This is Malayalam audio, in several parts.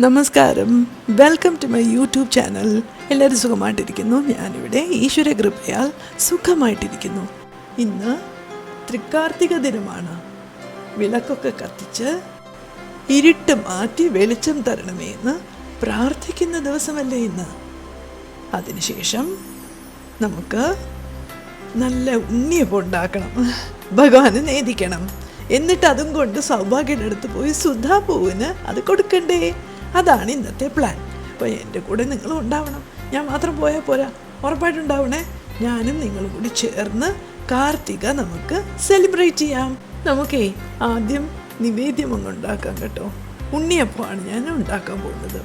നമസ്കാരം, welcome to my YouTube channel. എല്ലാവരും സുഖമായിട്ടിരിക്കുന്നു. ഞാനിവിടെ ഈശ്വര കൃപയാൽ സുഖമായിട്ടിരിക്കുന്നു. ഇന്ന് തൃക്കാർത്തിക ദിനമാണ്. വിളക്കൊക്കെ കത്തിച്ച് ഇരുട്ട് മാറ്റി വെളിച്ചം തരണമേ എന്ന് പ്രാർത്ഥിക്കുന്ന ദിവസമല്ലേ ഇന്ന്. അതിനുശേഷം നമുക്ക് നല്ല ഉണ്ണിയപ്പം ഉണ്ടാക്കണം, ഭഗവാന് നേദിക്കണം. എന്നിട്ട് അതും കൊണ്ട് സൗഭാഗ്യയുടെ അടുത്ത് പോയി സുധാപൂവിന് അത് കൊടുക്കണ്ടേ. അതാണ് ഇന്നത്തെ പ്ലാൻ. അപ്പോൾ എൻ്റെ കൂടെ നിങ്ങളും ഉണ്ടാവണം. ഞാൻ മാത്രം പോയാൽ പോരാ, ഉറപ്പായിട്ടുണ്ടാവണേ. ഞാനും നിങ്ങളും കൂടി ചേർന്ന് കാർത്തിക നമുക്ക് സെലിബ്രേറ്റ് ചെയ്യാം. നമുക്കേ ആദ്യം നിവേദ്യം അങ്ങ് ഉണ്ടാക്കാം കേട്ടോ. ഉണ്ണിയപ്പമാണ് ഞാൻ ഉണ്ടാക്കാൻ പോകുന്നത്.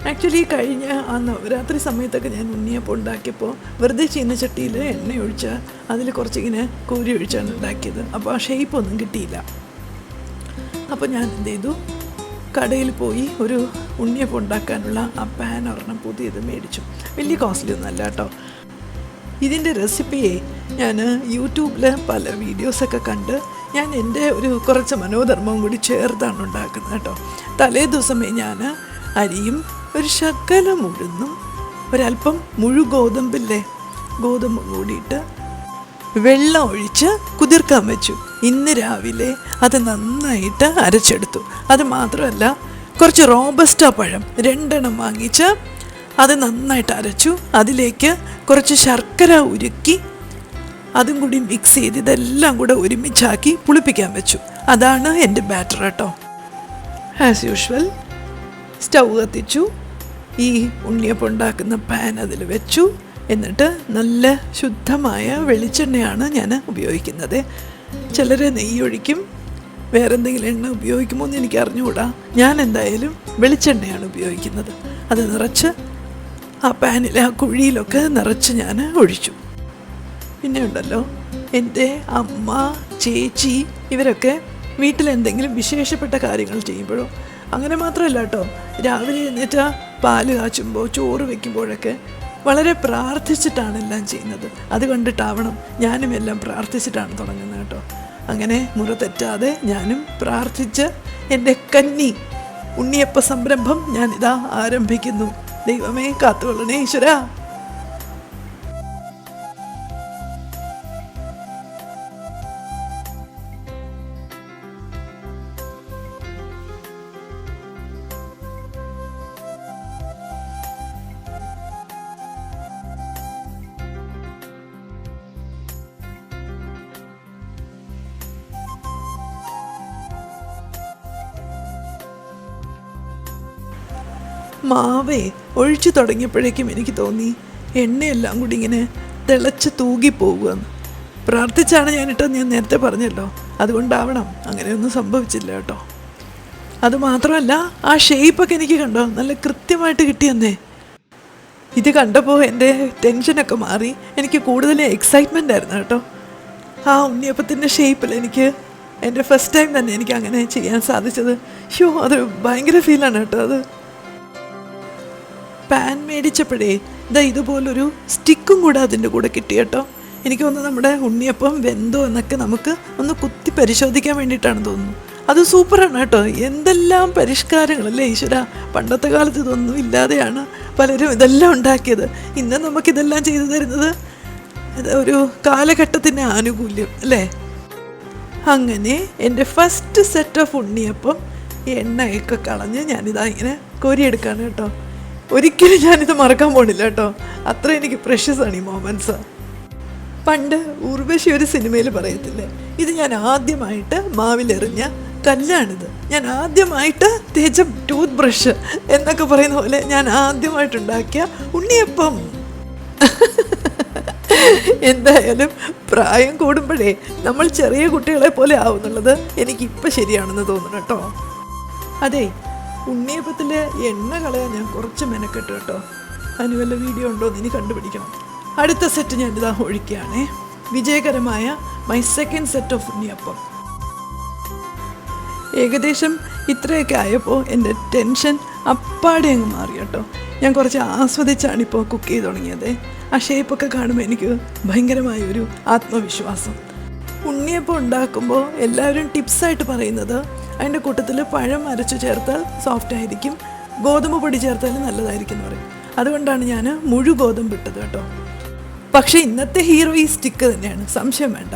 ആക്ച്വലി കഴിഞ്ഞ ആ നവരാത്രി സമയത്തൊക്കെ ഞാൻ ഉണ്ണിയപ്പം ഉണ്ടാക്കിയപ്പോൾ വെറുതെ ചീനച്ചട്ടിയിൽ എണ്ണ ഒഴിച്ച് അതിൽ കുറച്ചിങ്ങനെ കോരി ഒഴിച്ചാണ് ഉണ്ടാക്കിയത്. അപ്പോൾ ആ ഷേപ്പ് ഒന്നും കിട്ടിയില്ല. അപ്പോൾ ഞാൻ എന്ത് ചെയ്തു, കടയിൽ പോയി ഒരു ഉണ്ണിയപ്പം ഉണ്ടാക്കാനുള്ള ആ പാൻ ഒരെണ്ണം പുതിയത് മേടിച്ചു. വലിയ കോസ്റ്റ്ലി ഒന്നും അല്ല കേട്ടോ. ഇതിൻ്റെ റെസിപ്പിയെ ഞാൻ യൂട്യൂബിൽ പല വീഡിയോസൊക്കെ കണ്ട് ഞാൻ എൻ്റെ ഒരു കുറച്ച് മനോധർമ്മവും കൂടി ചേർത്താണ് ഉണ്ടാക്കുന്നത് കേട്ടോ. തലേ ദിവസമേ ഞാൻ അരിയും ഒരു ശകലം ഉഴുന്നും ഒരല്പം ഗോതമ്പ് കൂടിയിട്ട് വെള്ളം ഒഴിച്ച് കുതിർക്കാൻ വെച്ചു. ഇന്ന് രാവിലെ അത് നന്നായിട്ട് അരച്ചെടുത്തു. അത് മാത്രമല്ല, കുറച്ച് റോബസ്റ്റ പഴം 2 എണ്ണം വാങ്ങിച്ച് അത് നന്നായിട്ട് അരച്ചു. അതിലേക്ക് കുറച്ച് ശർക്കര ഉരുക്കി അതും കൂടി മിക്സ് ചെയ്ത് ഇതെല്ലാം കൂടെ ഒരുമിച്ചാക്കി പുളിപ്പിക്കാൻ വെച്ചു. അതാണ് എൻ്റെ ബാറ്റർ കേട്ടോ. ആസ് യൂഷ്വൽ സ്റ്റൗ കത്തിച്ചു. ഈ ഉണ്ണിയപ്പം ഉണ്ടാക്കുന്ന പാൻ അതിൽ വെച്ചു. എന്നിട്ട് നല്ല ശുദ്ധമായ വെളിച്ചെണ്ണയാണ് ഞാൻ ഉപയോഗിക്കുന്നത്. ചിലർ നെയ്യൊഴിക്കും, വേറെ എന്തെങ്കിലും എണ്ണ ഉപയോഗിക്കുമോ എന്ന് എനിക്ക് അറിഞ്ഞുകൂടാ. ഞാൻ എന്തായാലും വെളിച്ചെണ്ണയാണ് ഉപയോഗിക്കുന്നത്. അത് നിറച്ച് ആ പാനിൽ ആ കുഴിയിലൊക്കെ നിറച്ച് ഞാൻ ഒഴിച്ചു. പിന്നെ ഉണ്ടല്ലോ, എൻ്റെ അമ്മ, ചേച്ചി ഇവരൊക്കെ വീട്ടിലെന്തെങ്കിലും വിശേഷപ്പെട്ട കാര്യങ്ങൾ ചെയ്യുമ്പോഴോ, അങ്ങനെ മാത്രമല്ല കേട്ടോ, രാവിലെ എഴുന്നേറ്റ് പാല് കാച്ചുമ്പോൾ ചോറ് വയ്ക്കുമ്പോഴൊക്കെ വളരെ പ്രാർത്ഥിച്ചിട്ടാണ് എല്ലാം ചെയ്യുന്നത്. അത് കണ്ടിട്ടാവണം ഞാനും എല്ലാം പ്രാർത്ഥിച്ചിട്ടാണ് തുടങ്ങുന്നത് കേട്ടോ. അങ്ങനെ മുറ തെറ്റാതെ ഞാനും പ്രാർത്ഥിച്ച് എൻ്റെ കന്നി ഉണ്ണിയപ്പ സംരംഭം ഞാനിതാ ആരംഭിക്കുന്നു. ദൈവമേ കാത്തുകൊള്ളണേ ഈശ്വരാ. മാവേ ഒഴിച്ചു തുടങ്ങിയപ്പോഴേക്കും എനിക്ക് തോന്നി എണ്ണയെല്ലാം കൂടി ഇങ്ങനെ തിളച്ച് തൂകിപ്പോകുമെന്ന്. പ്രാർത്ഥിച്ചാണ് ഞാനിട്ടത്, ഞാൻ നേരത്തെ പറഞ്ഞല്ലോ. അതുകൊണ്ടാവണം അങ്ങനെയൊന്നും സംഭവിച്ചില്ല കേട്ടോ. അതുമാത്രമല്ല, ആ ഷേപ്പൊക്കെ എനിക്ക് കണ്ടോ നല്ല കൃത്യമായിട്ട് കിട്ടിയെന്നേ. ഇത് കണ്ടപ്പോൾ എൻ്റെ ടെൻഷനൊക്കെ മാറി. എനിക്ക് കൂടുതൽ എക്സൈറ്റ്മെൻ്റ് ആയിരുന്നു കേട്ടോ. ആ ഉണ്ണിയപ്പത്തിൻ്റെ ഷേപ്പിൽ എനിക്ക് എൻ്റെ ഫസ്റ്റ് ടൈം തന്നെ എനിക്ക് അങ്ങനെ ചെയ്യാൻ സാധിച്ചത്. അതൊരു ഭയങ്കര ഫീലാണ് കേട്ടോ. അത് പാൻ മേടിച്ചപ്പോഴേ ഇതുപോലൊരു സ്റ്റിക്കും കൂടെ അതിൻ്റെ കൂടെ കിട്ടി കേട്ടോ. എനിക്ക് തോന്നുന്നു നമ്മുടെ ഉണ്ണിയപ്പം വെന്തോ എന്നൊക്കെ നമുക്ക് ഒന്ന് കുത്തി പരിശോധിക്കാൻ വേണ്ടിയിട്ടാണ് തോന്നുന്നു. അത് സൂപ്പറാണ് കേട്ടോ. എന്തെല്ലാം പരിഷ്കാരങ്ങളല്ലേ ഈശ്വര. പണ്ടത്തെ കാലത്ത് ഇതൊന്നും ഇല്ലാതെയാണ് പലരും ഇതെല്ലാം ഉണ്ടാക്കിയത്. ഇന്ന് നമുക്കിതെല്ലാം ചെയ്തു തരുന്നത് ഒരു കാലഘട്ടത്തിൻ്റെ ആനുകൂല്യം അല്ലേ. അങ്ങനെ എൻ്റെ ഫസ്റ്റ് സെറ്റ് ഓഫ് ഉണ്ണിയപ്പം എണ്ണയൊക്കെ കളഞ്ഞ് ഞാനിതാ ഇങ്ങനെ കോരിയെടുക്കാണ് കേട്ടോ. ഒരിക്കലും ഞാനിത് മറക്കാൻ പോണില്ല കേട്ടോ. അത്ര എനിക്ക് പ്രഷ്യസാണ് ഈ മൊമെൻറ്റ്സ്. പണ്ട് ഉർവശി ഒരു സിനിമയിൽ പറയത്തില്ലേ, ഇത് ഞാൻ ആദ്യമായിട്ട് മാവിലെറിഞ്ഞ കല്ലാണിത്, ഞാൻ ആദ്യമായിട്ട് തേച്ച ടൂത്ത് ബ്രഷ് എന്നൊക്കെ പറയുന്ന പോലെ ഞാൻ ആദ്യമായിട്ടുണ്ടാക്കിയ ഉണ്ണിയപ്പം. എന്തായാലും പ്രായം കൂടുമ്പോഴേ നമ്മൾ ചെറിയ കുട്ടികളെ പോലെ ആവുന്നുള്ളത് എനിക്കിപ്പോൾ ശരിയാണെന്ന് തോന്നുന്നു കേട്ടോ. അതെ, ഉണ്ണിയപ്പത്തിൽ എണ്ണ കളയാൻ ഞാൻ കുറച്ച് മെനക്കെട്ടു കേട്ടോ. അതിന് വല്ല വീഡിയോ ഉണ്ടോ എന്ന് ഇനി കണ്ടുപിടിക്കണം. അടുത്ത സെറ്റ് ഞാനിതാ ഒഴിക്കുകയാണേ. വിജയകരമായ മൈ സെക്കൻഡ് സെറ്റ് ഓഫ് ഉണ്ണിയപ്പം. ഏകദേശം ഇത്രയൊക്കെ ആയപ്പോൾ എൻ്റെ ടെൻഷൻ അപ്പാടെ അങ്ങ് മാറി കേട്ടോ. ഞാൻ കുറച്ച് ആസ്വദിച്ചാണിപ്പോൾ കുക്ക് ചെയ്ത് തുടങ്ങിയത്. ആ ഷേപ്പൊക്കെ കാണുമ്പോൾ എനിക്ക് ഭയങ്കരമായൊരു ആത്മവിശ്വാസം. ഉണ്ണിയപ്പം ഉണ്ടാക്കുമ്പോൾ എല്ലാവരും ടിപ്സായിട്ട് പറയുന്നത് അതിൻ്റെ കൂട്ടത്തിൽ പഴം അരച്ചു ചേർത്താൽ സോഫ്റ്റ് ആയിരിക്കും, ഗോതമ്പ് പൊടി ചേർത്താലും നല്ലതായിരിക്കും എന്ന് പറയും. അതുകൊണ്ടാണ് ഞാൻ മുഴു ഗോതമ്പ് ഇട്ടത് കേട്ടോ. പക്ഷേ ഇന്നത്തെ ഹീറോ ഈ സ്റ്റിക്ക് തന്നെയാണ്, സംശയം വേണ്ട.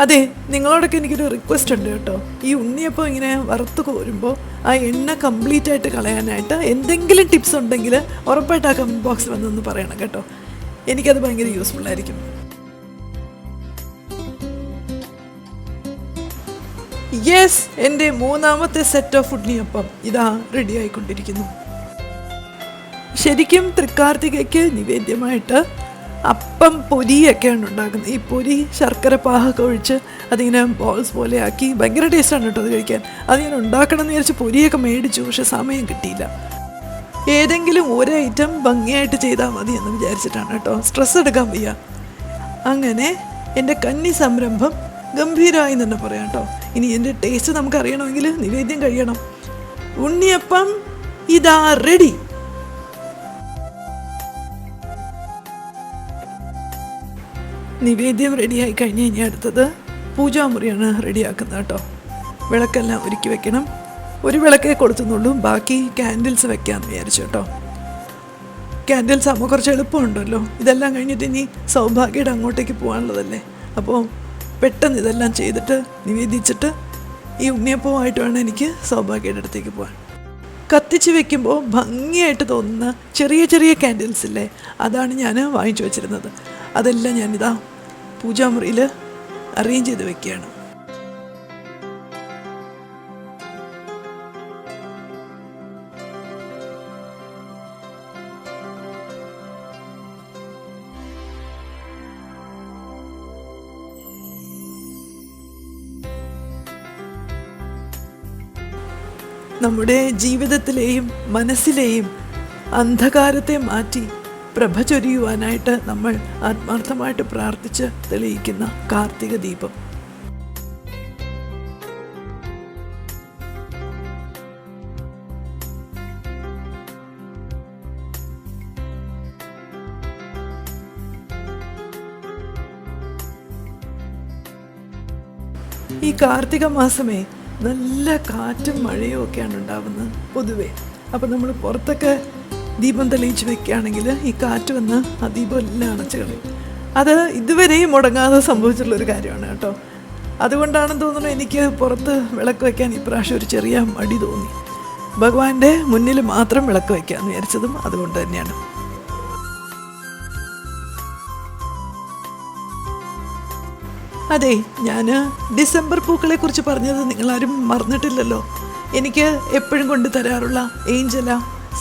അതെ, നിങ്ങളോടൊക്കെ എനിക്കൊരു റിക്വസ്റ്റ് ഉണ്ട് കേട്ടോ. ഈ ഉണ്ണിയപ്പം ഇങ്ങനെ വറുത്ത് കോരുമ്പോൾ ആ എണ്ണ കംപ്ലീറ്റ് ആയിട്ട് കളയാനായിട്ട് എന്തെങ്കിലും ടിപ്സ് ഉണ്ടെങ്കിൽ ഉറപ്പായിട്ട് ആ കമൻറ്റ് ബോക്സിൽ വന്നൊന്ന് പറയണം കേട്ടോ. എനിക്കത് ഭയങ്കര യൂസ്ഫുള്ളായിരിക്കും. യെസ്, എൻ്റെ മൂന്നാമത്തെ സെറ്റ് ഓഫ് ഉണ്ണിയപ്പം ഇതാ റെഡി ആയിക്കൊണ്ടിരിക്കുന്നു. ശരിക്കും തൃക്കാർത്തികയ്ക്ക് നിവേദ്യമായിട്ട് അപ്പം പൊരിയൊക്കെയാണ് ഉണ്ടാക്കുന്നത്. ഈ പൊരി ശർക്കര പാകൊക്കെ ഒഴിച്ച് അതിങ്ങനെ ബോൾസ് പോലെ ആക്കി ഭയങ്കര ടേസ്റ്റാണ് കേട്ടോ അത് കഴിക്കാൻ. അത് ഞാൻ ഉണ്ടാക്കണം എന്ന് വിചാരിച്ച് പൊരിയൊക്കെ മേടിച്ചു, പക്ഷെ സമയം കിട്ടിയില്ല. ഏതെങ്കിലും ഒരു ഐറ്റം ഭംഗിയായിട്ട് ചെയ്താൽ മതി എന്ന് വിചാരിച്ചിട്ടാണ് കേട്ടോ, സ്ട്രെസ് എടുക്കാൻ വയ്യ. അങ്ങനെ എൻ്റെ കന്നി സംരംഭം ഗംഭീരമായി തന്നെ പറയാം കേട്ടോ. ഇനി എൻ്റെ ടേസ്റ്റ് നമുക്കറിയണമെങ്കിൽ നിവേദ്യം കഴിയണം. ഉണ്ണിയപ്പം ഇതാ റെഡി. നിവേദ്യം റെഡിയായി കഴിഞ്ഞ് കഴിഞ്ഞാൽ അടുത്തത് പൂജാമുറിയാണ് റെഡിയാക്കുന്നത് കേട്ടോ. വിളക്കെല്ലാം ഒരുക്കി വെക്കണം. ഒരു വിളക്കേ കൊടുത്തുന്നുള്ളൂ, ബാക്കി ക്യാൻഡിൽസ് വെക്കാമെന്ന് വിചാരിച്ചു കേട്ടോ. ക്യാൻഡിൽസ് ആകുമ്പോൾ കുറച്ച് എളുപ്പമുണ്ടല്ലോ. ഇതെല്ലാം കഴിഞ്ഞിട്ട് ഇനി സൗഭാഗ്യയുടെ അങ്ങോട്ടേക്ക് പോകാനുള്ളതല്ലേ. അപ്പോൾ പെട്ടെന്ന് ഇതെല്ലാം ചെയ്തിട്ട് നിവേദിച്ചിട്ട് ഈ ഉണ്ണിയപ്പവുമായിട്ട് വേണം എനിക്ക് സൗഭാഗ്യയുടെ അടുത്തേക്ക് പോകാൻ. കത്തിച്ച് വെക്കുമ്പോൾ ഭംഗിയായിട്ട് തോന്നുന്ന ചെറിയ ചെറിയ ക്യാൻഡിൽസ് ഇല്ലേ, അതാണ് ഞാൻ വാങ്ങിച്ചു വെച്ചിരുന്നത്. അതെല്ലാം ഞാനിതാ പൂജാമുറിയിൽ അറേഞ്ച് ചെയ്ത് വെക്കുകയാണ്. നമ്മുടെ ജീവിതത്തിലെയും മനസ്സിലെയും അന്ധകാരത്തെ മാറ്റി പ്രഭ ചൊരിയുവാനായിട്ട് നമ്മൾ ആത്മാർത്ഥമായിട്ട് പ്രാർത്ഥിച്ച് തെളിയിക്കുന്ന കാർത്തിക ദീപം. ഈ കാർത്തിക മാസമേ നല്ല കാറ്റും മഴയും ഒക്കെയാണ് ഉണ്ടാവുന്നത് പൊതുവേ. അപ്പം നമ്മൾ പുറത്തൊക്കെ ദീപം തെളിയിച്ച് വെക്കുകയാണെങ്കിൽ ഈ കാറ്റ് വന്ന് ആ ദീപം എല്ലാം അണച്ച് കളയും. അത് ഇതുവരെയും മുടങ്ങാതെ സംഭവിച്ചിട്ടുള്ളൊരു കാര്യമാണ് കേട്ടോ. അതുകൊണ്ടാണെന്ന് തോന്നുന്നു എനിക്ക് പുറത്ത് വിളക്ക് വയ്ക്കാൻ ഇപ്രാവശ്യം ഒരു ചെറിയ മടി തോന്നി. ഭഗവാന്റെ മുന്നിൽ മാത്രം വിളക്ക് വയ്ക്കാമെന്ന് വിചാരിച്ചതും അതുകൊണ്ട് തന്നെയാണ്. അതെ, ഞാൻ ഡിസംബർ പൂക്കളെ കുറിച്ച് പറഞ്ഞത് നിങ്ങളാരും മറന്നിട്ടില്ലല്ലോ. എനിക്ക് എപ്പോഴും കൊണ്ടു തരാറുള്ള ഏഞ്ചല,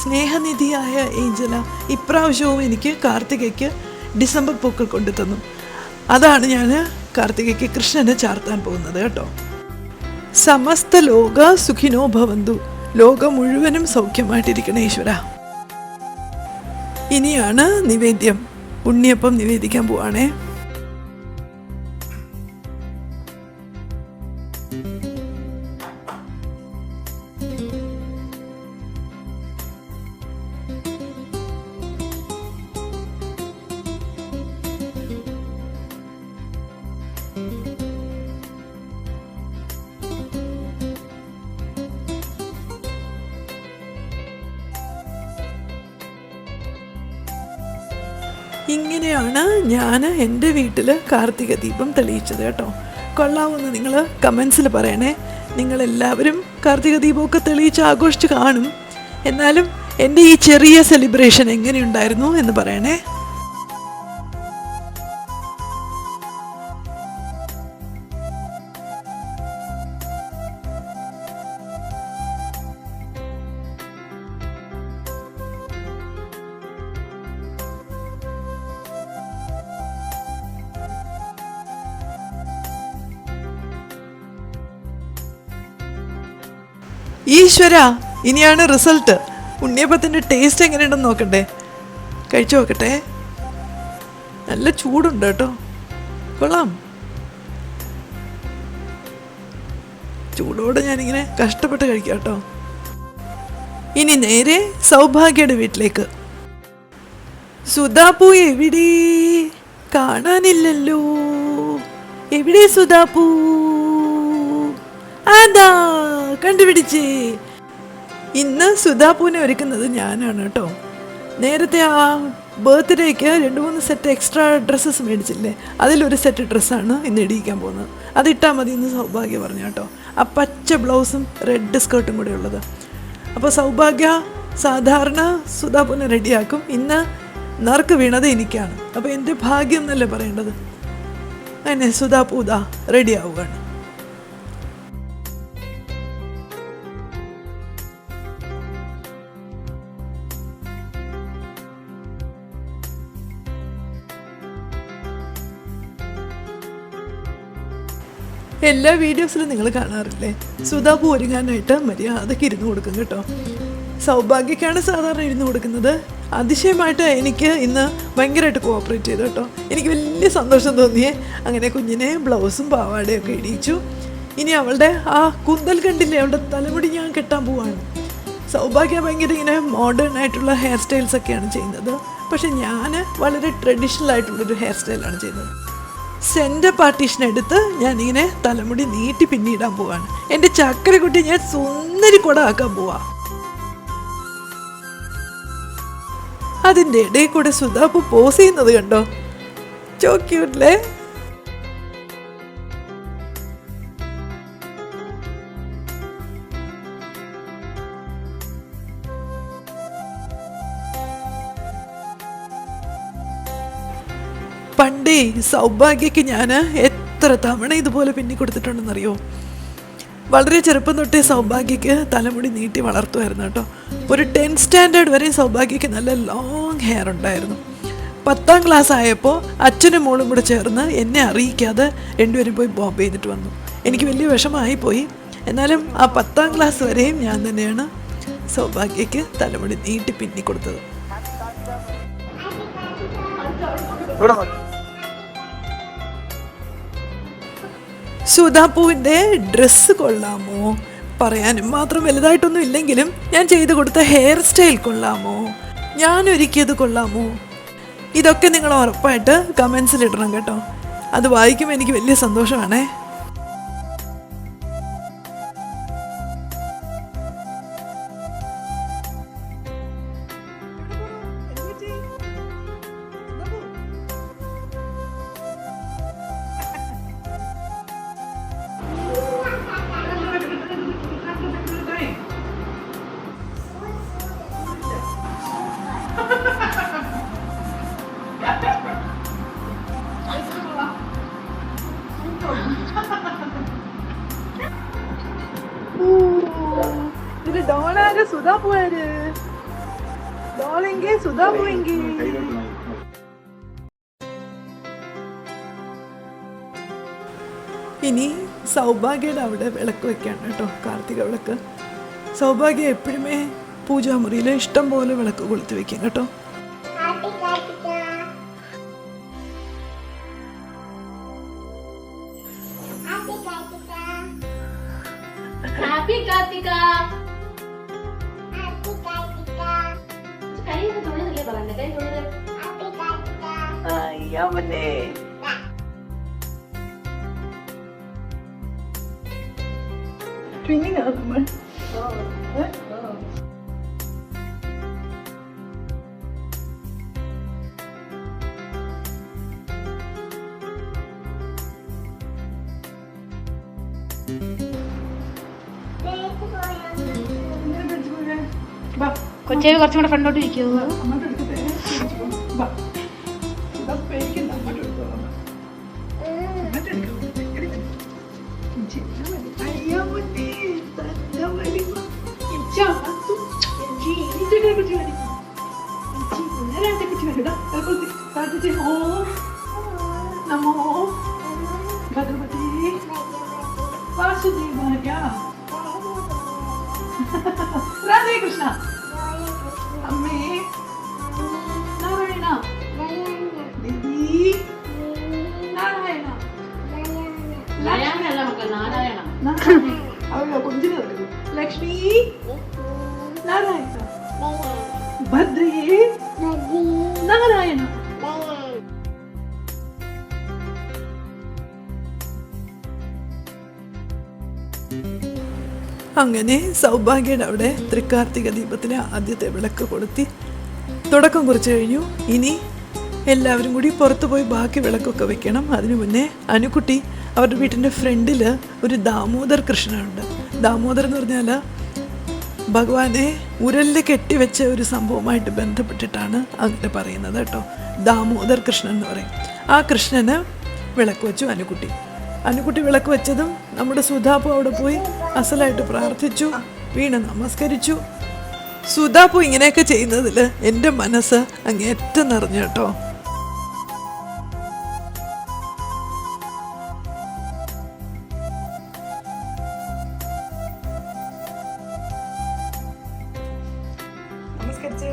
സ്നേഹനിധിയായ ഏഞ്ചല ഇപ്രാവശ്യവും എനിക്ക് കാർത്തികയ്ക്ക് ഡിസംബർ പൂക്കൾ കൊണ്ടു തന്നു. അതാണ് ഞാൻ കാർത്തികയ്ക്ക് കൃഷ്ണനെ ചാർത്താൻ പോകുന്നത് കേട്ടോ. സമസ്ത ലോക സുഖിനോ ഭവന്തു, ലോകം മുഴുവനും സൗഖ്യമായിട്ടിരിക്കണേ ഈശ്വര. ഇനിയാണ് നിവേദ്യം. ഉണ്ണിയപ്പം നിവേദിക്കാൻ പോവാണേ. ഇങ്ങനെയാണ് ഞാൻ എൻ്റെ വീട്ടിൽ കാർത്തിക ദീപം തെളിയിച്ചത് കേട്ടോ. കൊള്ളാമെന്ന് നിങ്ങൾ കമൻസിൽ പറയണേ. നിങ്ങളെല്ലാവരും കാർത്തിക ദീപമൊക്കെ തെളിയിച്ച് ആഘോഷിച്ച് കാണും. എന്നാലും എൻ്റെ ഈ ചെറിയ സെലിബ്രേഷൻ എങ്ങനെയുണ്ടായിരുന്നു എന്ന് പറയണേ. ഈശ്വര, ഇനിയാണ് റിസൾട്ട്. ഉണ്ണിയപ്പത്തിൻ്റെ ടേസ്റ്റ് എങ്ങനെയുണ്ടെന്ന് നോക്കണ്ടേ. കഴിച്ചു നോക്കട്ടെ. നല്ല ചൂടുണ്ട് കേട്ടോ, കൊള്ളാം. ചൂടോടെ ഞാനിങ്ങനെ കഷ്ടപ്പെട്ട് കഴിക്കാം കേട്ടോ. ഇനി നേരെ സൗഭാഗ്യയുടെ വീട്ടിലേക്ക്. സുധാപ്പൂ എവിടെ? കാണാനില്ലല്ലോ. എവിടെ സുധാപ്പൂ? അതാ കണ്ടുപിടിച്ചേ. ഇന്ന് സുധാപൂനെ ഒരുക്കുന്നത് ഞാനാണ് കേട്ടോ. നേരത്തെ ആ ബർത്ത്ഡേക്ക് 2-3 സെറ്റ് എക്സ്ട്രാ ഡ്രസ്സസ് മേടിച്ചില്ലേ, അതിലൊരു സെറ്റ് ഡ്രസ്സാണ് ഇന്ന് ഇടിയിക്കാൻ പോകുന്നത്. അതിട്ടാൽ മതി ഇന്ന് സൗഭാഗ്യ പറഞ്ഞു കേട്ടോ. ആ പച്ച ബ്ലൗസും റെഡ് സ്കേർട്ടും കൂടെ ഉള്ളത്. അപ്പോൾ സൗഭാഗ്യ സാധാരണ സുധാപൂനെ റെഡിയാക്കും. ഇന്ന് നറുക്ക് വീണത് എനിക്കാണ്. അപ്പോൾ എൻ്റെ ഭാഗ്യം എന്നല്ലേ പറയേണ്ടത്. അങ്ങനെ സുധാപൂത റെഡി ആവുകയാണ്. എല്ലാ വീഡിയോസിലും നിങ്ങൾ കാണാറില്ലേ, സുധാപൂ ഒരുങ്ങാനായിട്ട് മര്യാദയ്ക്ക് ഇരുന്ന് കൊടുക്കും കേട്ടോ. സൗഭാഗ്യക്കാണ് സാധാരണ ഇരുന്ന് കൊടുക്കുന്നത്. അതിശയമായിട്ട് എനിക്ക് ഇന്ന് ഭയങ്കരമായിട്ട് കോഓപ്പറേറ്റ് ചെയ്തു കേട്ടോ. എനിക്ക് വലിയ സന്തോഷം തോന്നിയേ. അങ്ങനെ കുഞ്ഞിനെ ബ്ലൗസും പാവാടയൊക്കെ ഇടിയിച്ചു. ഇനി അവളുടെ ആ കുന്തൽ കണ്ടില്ലേ, അവളുടെ തലമുടി ഞാൻ കെട്ടാൻ പോവാണ്. സൗഭാഗ്യ ഭയങ്കര ഇങ്ങനെ മോഡേൺ ആയിട്ടുള്ള ഹെയർ സ്റ്റൈൽസൊക്കെയാണ് ചെയ്യുന്നത്. പക്ഷെ ഞാൻ വളരെ ട്രഡീഷണൽ ആയിട്ടുള്ളൊരു ഹെയർ സ്റ്റൈലാണ് ചെയ്യുന്നത്. സെൻറ്റർ പാർട്ടീഷൻ എടുത്ത് ഞാനിങ്ങനെ തലമുടി നീട്ടി പിന്നിടാൻ പോവാണ്. എൻ്റെ ചക്കരക്കുട്ടി ഞാൻ സുന്ദരി കൂടെ ആക്കാൻ പോവാ. അതിൻ്റെ ഇടയിൽ കൂടെ സുധാപു പോസ് ചെയ്യുന്നത് കണ്ടോ, സോ ക്യൂട്ടല്ലേ. പണ്ടേ സൗഭാഗ്യക്ക് ഞാൻ എത്ര തവണ ഇതുപോലെ പിന്നി കൊടുത്തിട്ടുണ്ടെന്നറിയോ. വളരെ ചെറുപ്പം തൊട്ടേ സൗഭാഗ്യക്ക് തലമുടി നീട്ടി വളർത്തുമായിരുന്നു കേട്ടോ. ഒരു 10th സ്റ്റാൻഡേർഡ് വരെ സൗഭാഗ്യക്ക് നല്ല ലോങ് ഹെയർ ഉണ്ടായിരുന്നു. 10ാം ക്ലാസ് ആയപ്പോൾ അച്ഛനും മോളും കൂടെ ചേർന്ന് എന്നെ അറിയിക്കാതെ രണ്ടുപേരും പോയി ബോംബെ ചെയ്തിട്ട് വന്നു. എനിക്ക് വലിയ വിഷമമായിപ്പോയി. എന്നാലും ആ 10ാം ക്ലാസ് വരെയും ഞാൻ തന്നെയാണ് സൗഭാഗ്യക്ക് തലമുടി നീട്ടി പിന്നി കൊടുത്തത്. സുധാപൂവിൻ്റെ ഡ്രസ്സ് കൊള്ളാമോ, പറയാനും മാത്രം വലുതായിട്ടൊന്നും ഇല്ലെങ്കിലും ഞാൻ ചെയ്തു കൊടുത്ത ഹെയർ സ്റ്റൈൽ കൊള്ളാമോ, ഞാൻ ഒരുക്കിയത് കൊള്ളാമോ, ഇതൊക്കെ നിങ്ങൾ ഉറപ്പായിട്ട് കമൻസിൽ ഇടണം കേട്ടോ. അത് വായിക്കുമ്പോൾ എനിക്ക് വലിയ സന്തോഷമാണേ. ഇത് ഡോളാര് സുധാപൂര്, ഡോളെങ്കിൽ സുധാപൂവെങ്കിൽ. ഇനി സൗഭാഗ്യയുടെ അവിടെ വിളക്ക് വെക്കാണ് കേട്ടോ, കാർത്തിക വിളക്ക്. സൗഭാഗ്യ എപ്പോഴുമേ പൂജാമുറിയിൽ ഇഷ്ടം പോലെ വിളക്ക് കൊളുത്തി വെക്കും കേട്ടോ. കൊച്ചേവി കുറച്ചും കൂടെ ഫ്രണ്ടോട്ട് ഇരിക്കുമോ? നമോ ഭഗവതി വാസുദേവായ രാധേ കൃഷ്ണ അമ്മേ നാരായണ ദേവി നാരായണ അവളോ കൊഞ്ചിന് വരുന്നു. ലക്ഷ്മി നാരായണ ഭദ്രയേ നാരായണ. അങ്ങനെ സൗഭാഗ്യയുടെ അവിടെ തൃക്കാർത്തിക ദീപത്തിന് ആദ്യത്തെ വിളക്ക് കൊളുത്തി തുടക്കം കുറിച്ച് കഴിഞ്ഞു. ഇനി എല്ലാവരും കൂടി പുറത്തു പോയി ബാക്കി വിളക്കൊക്കെ വെക്കണം. അതിനു മുന്നേ അനുക്കുട്ടി അവരുടെ വീട്ടിൻ്റെ ഫ്രണ്ടിൽ ഒരു ദാമോദർ കൃഷ്ണനുണ്ട്. ദാമോദർ എന്ന് പറഞ്ഞാൽ ഭഗവാനെ ഉരലിൽ കെട്ടിവെച്ച ഒരു സംഭവമായിട്ട് ബന്ധപ്പെട്ടിട്ടാണ് അങ്ങനെ പറയുന്നത് കേട്ടോ. ദാമോദർ കൃഷ്ണൻ എന്ന് പറയും. ആ കൃഷ്ണന് വിളക്ക് വെച്ചു അനുക്കുട്ടി വിളക്ക് വെച്ചതും നമ്മുടെ സുധാപ്പു അവിടെ പോയി അസലായിട്ട് പ്രാർത്ഥിച്ചു, വീണ് നമസ്കരിച്ചു. സുധാപ്പു ഇങ്ങനെയൊക്കെ ചെയ്യുന്നതിൽ എൻ്റെ മനസ്സ് അങ്ങേറ്റം നിറഞ്ഞു കേട്ടോ. നമസ്കരിച്ച്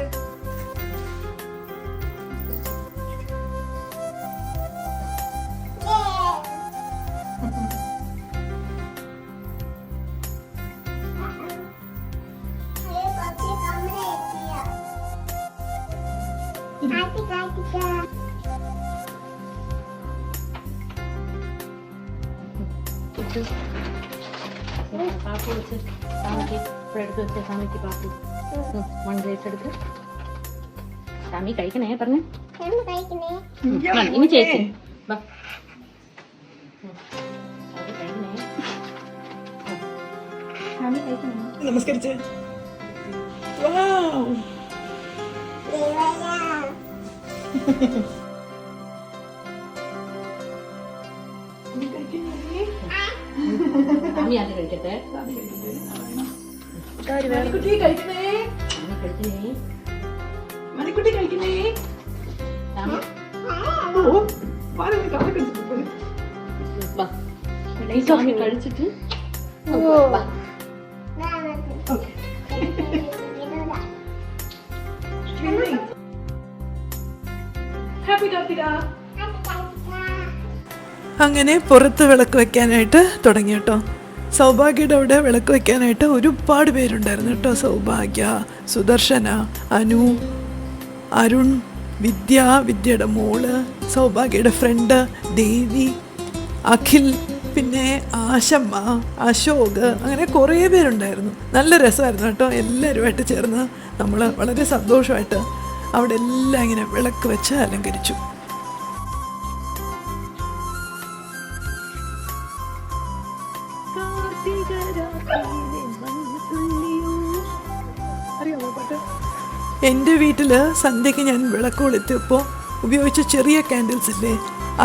പാപ്പു വെച്ച് സ്വാമിക്ക് ഇപ്പോഴെടുത്ത് വെച്ച സ്വാമിക്ക് പാപ്പു മൺകേച്ചെടുത്ത് സ്വാമി കഴിക്കണേ പറഞ്ഞു ഇനി ചേച്ചി വാ സ്വാമി കഴിക്കണേ നമസ്കരിച്ച്. വൗ. സ്വാമി അത് കഴിക്കട്ടെ മണിക്കുട്ടി കഴിക്കണേ, കഴിക്കണേ മണിക്കുട്ടി കഴിക്കണേ. സ്വാമി ഓ, വാരം ഒരു കവർ കഴിച്ചിട്ട് വാ ഈ സ്വാമി കഴിച്ചിട്ട് വാ അങ്ങനെ പുറത്ത് വിളക്ക് വെക്കാനായിട്ട് തുടങ്ങി കേട്ടോ. സൗഭാഗ്യയുടെ അവിടെ വിളക്ക് വെക്കാനായിട്ട് ഒരുപാട് പേരുണ്ടായിരുന്നു കേട്ടോ. സൗഭാഗ്യ, സുദർശന, അനു, അരുൺ, വിദ്യയുടെ മോള്, സൗഭാഗ്യയുടെ ഫ്രണ്ട് ദേവി, അഖിൽ, പിന്നെ ആശമ്മ, അശോക്, അങ്ങനെ കുറേ പേരുണ്ടായിരുന്നു. നല്ല രസമായിരുന്നു കേട്ടോ. എല്ലാവരുമായിട്ട് ചേർന്ന് നമ്മൾ വളരെ സന്തോഷമായിട്ട് അവിടെ എല്ലാം ഇങ്ങനെ വിളക്ക് വെച്ച് അലങ്കരിച്ചു. എൻ്റെ വീട്ടിൽ സന്ധ്യയ്ക്ക് ഞാൻ വിളക്ക് കൊളുത്തിയപ്പോൾ ഉപയോഗിച്ച ചെറിയ ക്യാൻഡിൽസ് ഇല്ലേ,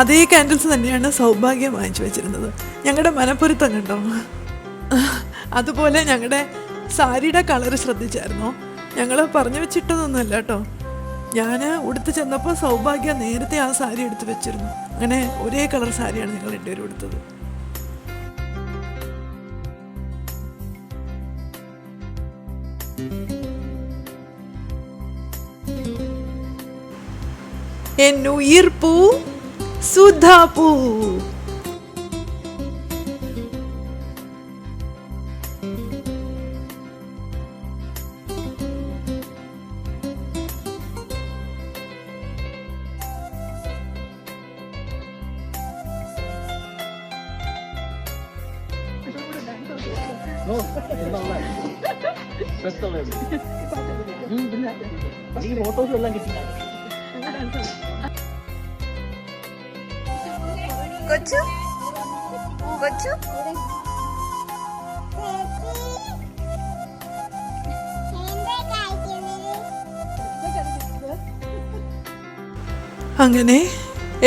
അതേ ക്യാൻഡിൽസ് തന്നെയാണ് സൗഭാഗ്യം വാങ്ങിച്ചു വെച്ചിരുന്നത്. ഞങ്ങളുടെ മനപ്പൊരുത്തം കണ്ടോ. അതുപോലെ ഞങ്ങളുടെ സാരിയുടെ കളറ് ശ്രദ്ധിച്ചായിരുന്നോ? ഞങ്ങൾ പറഞ്ഞു വെച്ചിട്ടതൊന്നുമല്ല കേട്ടോ. ഞാൻ ഉടുത്ത് ചെന്നപ്പോൾ സൗഭാഗ്യ നേരത്തെ ആ സാരി എടുത്ത് വെച്ചിരുന്നു. അങ്ങനെ ഒരേ കളർ സാരിയാണ് ഞങ്ങൾ രണ്ടുപേരും എടുത്തത്. എന്നുയിർ പൂ സുധാപ്പൂ. ഫോട്ടോസും എല്ലാം കിട്ടി. കൊച്ചു കൊച്ചു അങ്ങനെ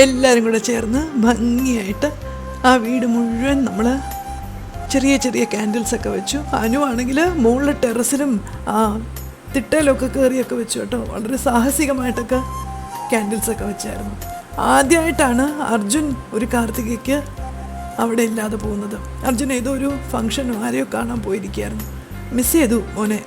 എല്ലാവരും കൂടെ ചേർന്ന് ഭംഗിയായിട്ട് ആ വീട് മുഴുവൻ നമ്മൾ ചെറിയ ചെറിയ ക്യാൻഡിൽസൊക്കെ വെച്ചു. അനുവാണെങ്കിൽ മുകളിലെ ടെറസിലും ആ തിട്ടയിലൊക്കെ കയറിയൊക്കെ വെച്ചു കേട്ടോ. വളരെ സാഹസികമായിട്ടൊക്കെ ക്യാൻഡിൽസൊക്കെ വെച്ചായിരുന്നു. ആദ്യമായിട്ടാണ് അർജുൻ ഒരു കാർത്തികയ്ക്ക് അവിടെ ഇല്ലാതെ പോകുന്നത്. അർജുൻ ഏതോ ഒരു ഫംഗ്ഷനോ ആരെയോ കാണാൻ പോയിരിക്കുകയായിരുന്നു. മിസ് ചെയ്തു മോനെ.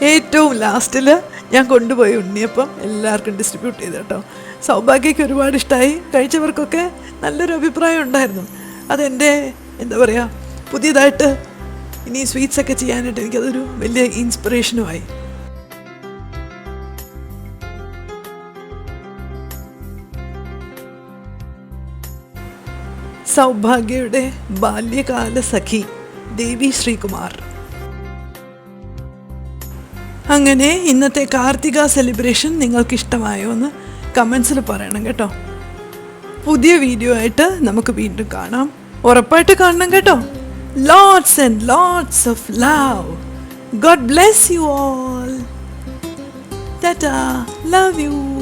ഏറ്റവും ലാസ്റ്റിൽ ഞാൻ കൊണ്ടുപോയി ഉണ്ണിയപ്പം എല്ലാവർക്കും ഡിസ്ട്രിബ്യൂട്ട് ചെയ്തു കേട്ടോ. സൗഭാഗ്യയ്ക്ക് ഒരുപാട് ഇഷ്ടമായി. കഴിച്ചവർക്കൊക്കെ നല്ലൊരു അഭിപ്രായം ഉണ്ടായിരുന്നു. അതെൻ്റെ എന്താ പറയുക, പുതിയതായിട്ട് ഇനി സ്വീറ്റ്സൊക്കെ ചെയ്യാനായിട്ട് എനിക്കതൊരു വലിയ ഇൻസ്പിറേഷനുമായി. സൗഭാഗ്യയുടെ ബാല്യകാല സഖി ദേവി ശ്രീകുമാർ. അങ്ങനെ ഇന്നത്തെ കാർത്തിക സെലിബ്രേഷൻ നിങ്ങൾക്ക് ഇഷ്ടമായോ എന്ന് കമൻസിൽ പറയണം കേട്ടോ. പുതിയ വീഡിയോ ആയിട്ട് നമുക്ക് വീണ്ടും കാണാം. ഉറപ്പായിട്ട് കാണണം കേട്ടോ. Lots and lots of love. God bless you all. Tata. Love you.